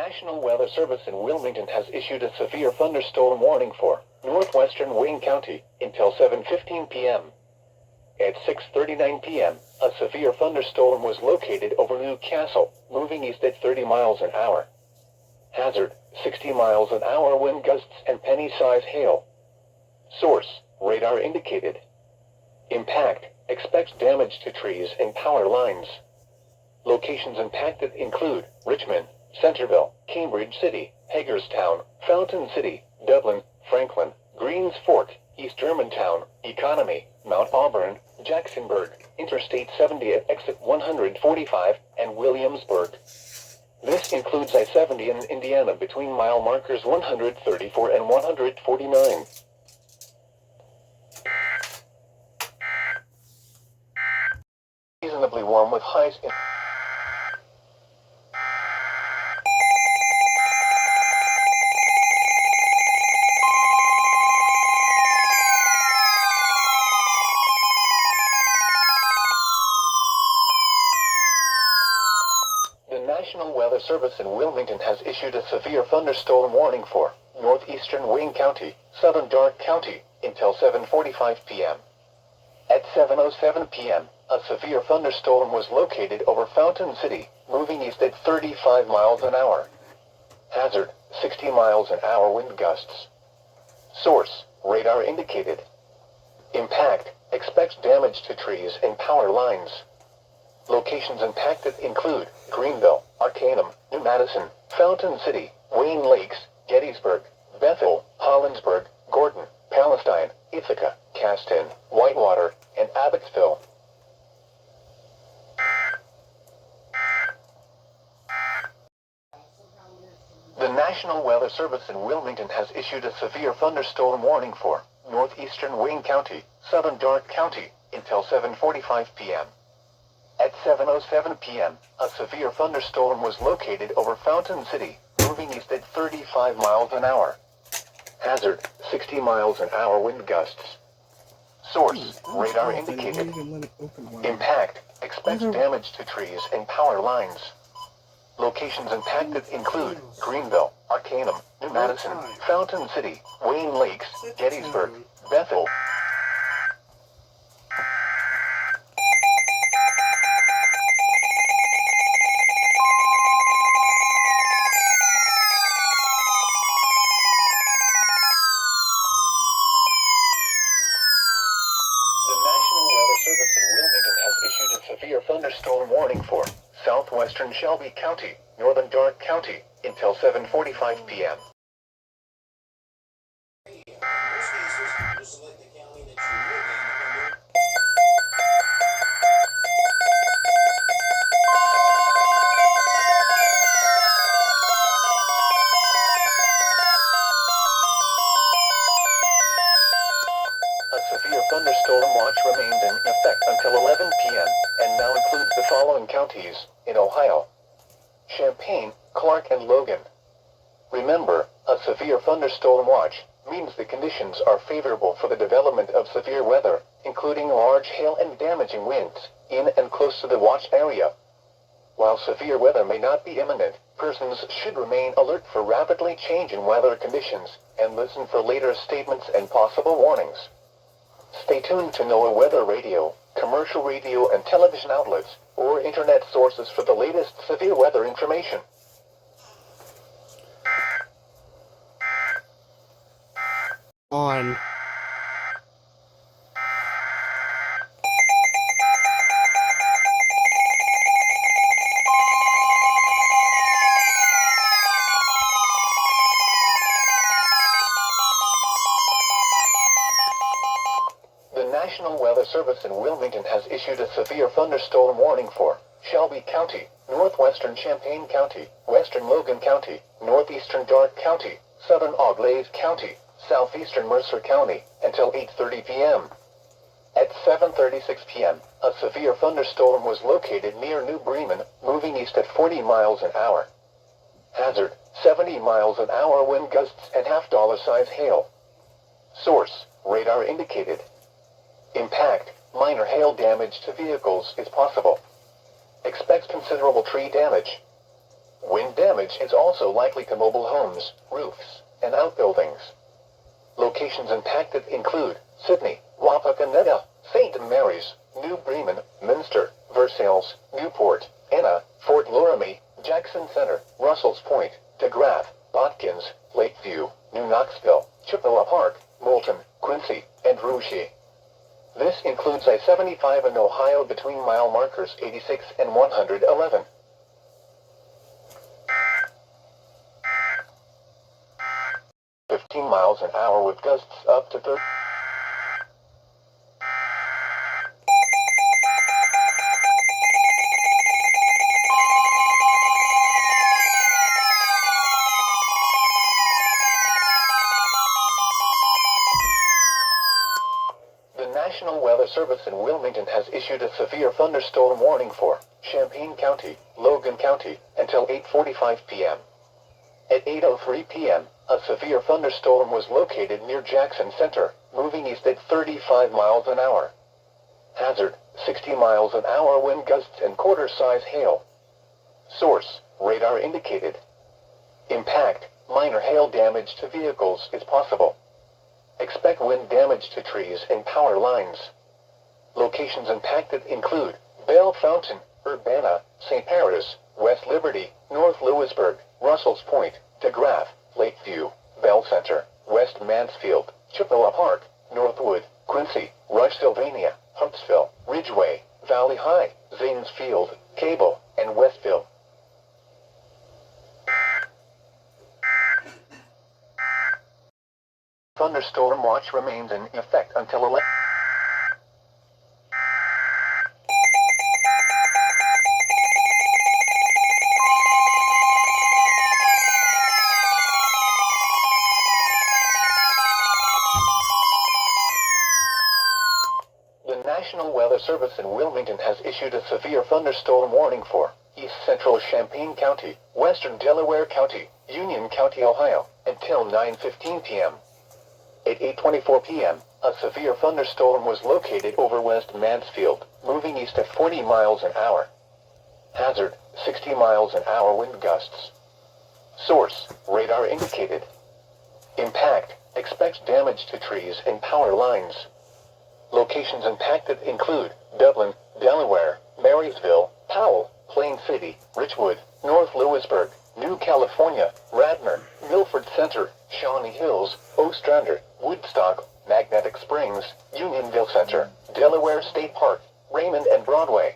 National Weather Service in Wilmington has issued a severe thunderstorm warning for northwestern Wayne County until 7:15 p.m. At 6:39 p.m., a severe thunderstorm was located over New Castle, moving east at 30 miles an hour. Hazard, 60 miles an hour wind gusts and penny-size hail. Source, radar indicated. Impact, expect damage to trees and power lines. Locations impacted include Richmond, Centerville, Cambridge City, Hagerstown, Fountain City, Dublin, Franklin, Greens Fork, East Germantown, Economy, Mount Auburn, Jacksonburg, Interstate 70 at exit 145, and Williamsburg. This includes I-70 in Indiana between mile markers 134 and 149. Reasonably warm with highs in The National Weather Service in Wilmington has issued a severe thunderstorm warning for northeastern Wayne County, southern Darke County, until 7:45 p.m. At 7:07 p.m., a severe thunderstorm was located over Fountain City, moving east at 35 miles an hour. Hazard, 60 miles an hour wind gusts. Source, radar indicated. Impact, expect damage to trees and power lines. Locations impacted include Greenville, Arcanum, New Madison, Fountain City, Wayne Lakes, Gettysburg, Bethel, Hollinsburg, Gordon, Palestine, Ithaca, Caston, Whitewater, and Abbotsville. The National Weather Service in Wilmington has issued a severe thunderstorm warning for northeastern Wayne County, southern Darke County, until 7:45 p.m. At 7:07 p.m., a severe thunderstorm was located over Fountain City, moving east at 35 miles an hour. Hazard, 60 miles an hour wind gusts. Source, radar indicated. Impact, expect damage to trees and power lines. Locations impacted include Greenville, Arcanum, New Madison, Fountain City, Wayne Lakes, Gettysburg, Bethel. Severe thunderstorm warning for southwestern Shelby County, northern Darke County, until 7:45 p.m. A severe thunderstorm watch remained in effect until 11 p.m. and now includes the following counties in Ohio: Champaign, Clark, and Logan. Remember, a severe thunderstorm watch means the conditions are favorable for the development of severe weather, including large hail and damaging winds, in and close to the watch area. While severe weather may not be imminent, persons should remain alert for rapidly changing weather conditions and listen for later statements and possible warnings. Stay tuned to NOAA Weather Radio, commercial radio and television outlets, or internet sources for the latest severe weather information. On. The National Weather Service in Wilmington has issued a severe thunderstorm warning for Shelby County, northwestern Champaign County, western Logan County, northeastern Darke County, southern Auglaize County, southeastern Mercer County, until 8:30 p.m. At 7:36 p.m., a severe thunderstorm was located near New Bremen, moving east at 40 miles an hour. Hazard, 70 miles an hour wind gusts and $half-size hail. Source, radar indicated. Impact, minor hail damage to vehicles is possible. Expect considerable tree damage. Wind damage damage is also likely to mobile homes, roofs, and outbuildings. Locations impacted include Sydney, Wapakoneta, St. Mary's, New Bremen, Minster, Versailles, Newport, Anna, Fort Loramie, Jackson Center, Russell's Point, DeGraff, Botkins, Lakeview, New Knoxville, Chippewa Park, Moulton, Quincy, and Russia. This includes I-75 in Ohio between mile markers 86 and 111. Miles an hour with gusts up to 30. The National Weather Service in Wilmington has issued a severe thunderstorm warning for Champaign County, Logan County, until 8:45 p.m. At 8:03 p.m., a severe thunderstorm was located near Jackson Center, moving east at 35 miles an hour. Hazard, 60 miles an hour wind gusts and quarter-size hail. Source, radar indicated. Impact, minor hail damage to vehicles is possible. Expect wind damage to trees and power lines. Locations impacted include Bell Fountain, Urbana, St. Paris, West Liberty, North Lewisburg, Russell's Point, DeGraff, Lakeview, Bell Center, West Mansfield, Chippewa Park, Northwood, Quincy, Rush, Sylvania, Huntsville, Ridgeway, Valley High, Zanesfield, Cable, and Westville. Thunderstorm watch remains in effect until 11. The National Weather Service in Wilmington has issued a severe thunderstorm warning for East Central Champaign County, Western Delaware County, Union County, Ohio, until 9:15 p.m. At 8:24 p.m., a severe thunderstorm was located over West Mansfield, moving east at 40 miles an hour. Hazard, 60 miles an hour wind gusts. Source, radar indicated. Impact, expects damage to trees and power lines. Locations impacted include Dublin, Delaware, Marysville, Powell, Plain City, Richwood, North Lewisburg, New California, Radnor, Milford Center, Shawnee Hills, Ostrander, Woodstock, Magnetic Springs, Unionville Center, Delaware State Park, Raymond and Broadway,